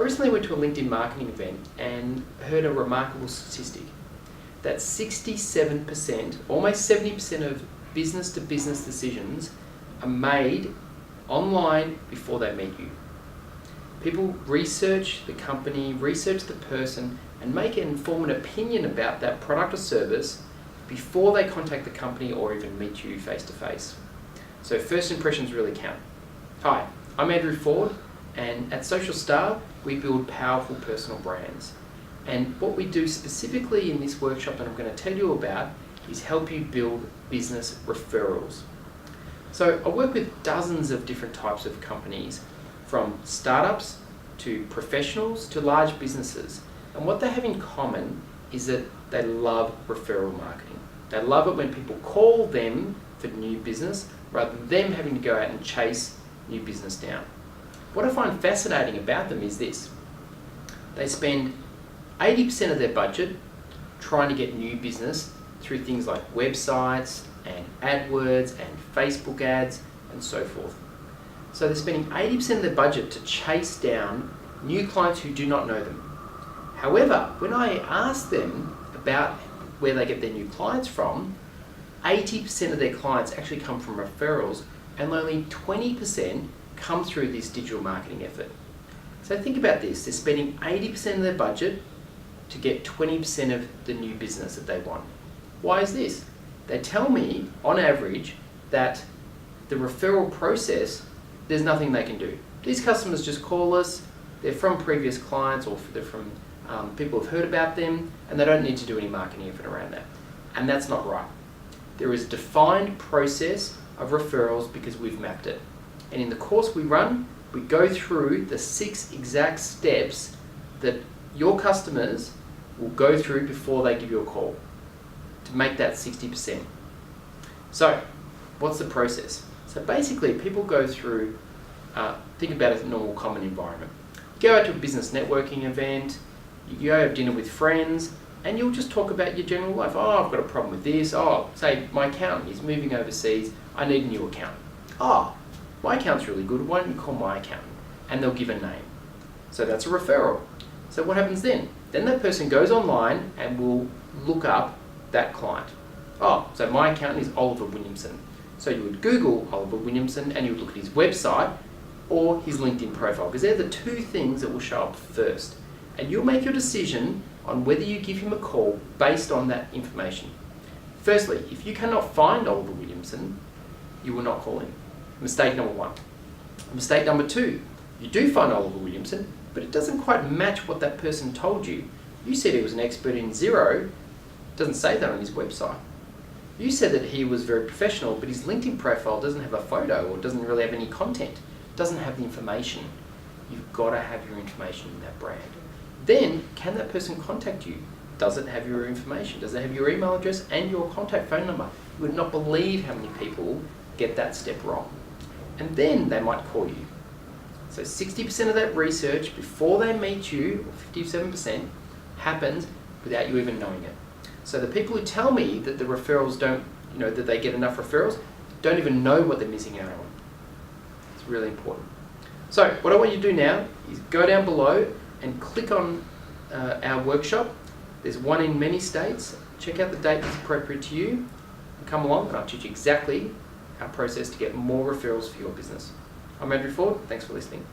recently went to a LinkedIn marketing event and heard a remarkable statistic that 67%, almost 70% of business-to-business decisions are made online before they meet you. People research the company, research the person, and make an informed opinion about that product or service before they contact the company or even meet you face to face. So first impressions really count. Hi, I'm Andrew Ford, and at Social Star we build powerful personal brands. And what we do specifically in this workshop that I'm going to tell you about is help you build business referrals. So I work with dozens of different types of companies, from startups to professionals to large businesses. And what they have in common is that they love referral marketing. They love it when people call them for new business rather than them having to go out and chase new business down. What I find fascinating about them is this. They spend 80% of their budget trying to get new business through things like websites and AdWords and Facebook ads and so forth. So they're spending 80% of their budget to chase down new clients who do not know them. However, when I ask them about where they get their new clients from, 80% of their clients actually come from referrals and only 20% come through this digital marketing effort. So think about this, they're spending 80% of their budget to get 20% of the new business that they want. Why is this? They tell me, on average, that the referral process, there's nothing they can do. These customers just call us, they're from previous clients or they're from people who've heard about them, and they don't need to do any marketing effort around that. And that's not right. There is a defined process of referrals because we've mapped it. And in the course we run, we go through the 6 exact steps that your customers will go through before they give you a call to make that 60%. So, what's the process? So basically, people go through, think about a normal common environment. You go out to a business networking event, you go have dinner with friends, and you'll just talk about your general life. Oh, I've got a problem with this. Oh, say my accountant is moving overseas, I need a new accountant. Oh, my accountant's really good, why don't you call my accountant? And they'll give a name. So that's a referral. So what happens then? Then that person goes online and will look up that client. Oh, so my accountant is Oliver Williamson. So you would Google Oliver Williamson and you would look at his website or his LinkedIn profile, because they're the 2 things that will show up first. And you'll make your decision on whether you give him a call based on that information. Firstly, if you cannot find Oliver Williamson, you will not call him. Mistake number 1. Mistake number 2, you do find Oliver Williamson, but it doesn't quite match what that person told you. You said he was an expert in Xero, doesn't say that on his website. You said that he was very professional, but his LinkedIn profile doesn't have a photo or doesn't really have any content, doesn't have the information. You've got to have your information in that brand. Then, can that person contact you? Does it have your information? Does it have your email address and your contact phone number? You would not believe how many people get that step wrong. And then they might call you. So 60% of that research before they meet you, or 57%, happens without you even knowing it. So the people who tell me that the referrals don't, that they get enough referrals, don't even know what they're missing out on. It's really important. So what I want you to do now is go down below and click on our workshop. There's one in many states. Check out the date that's appropriate to you. And come along and I'll teach you exactly our process to get more referrals for your business. I'm Andrew Ford. Thanks for listening.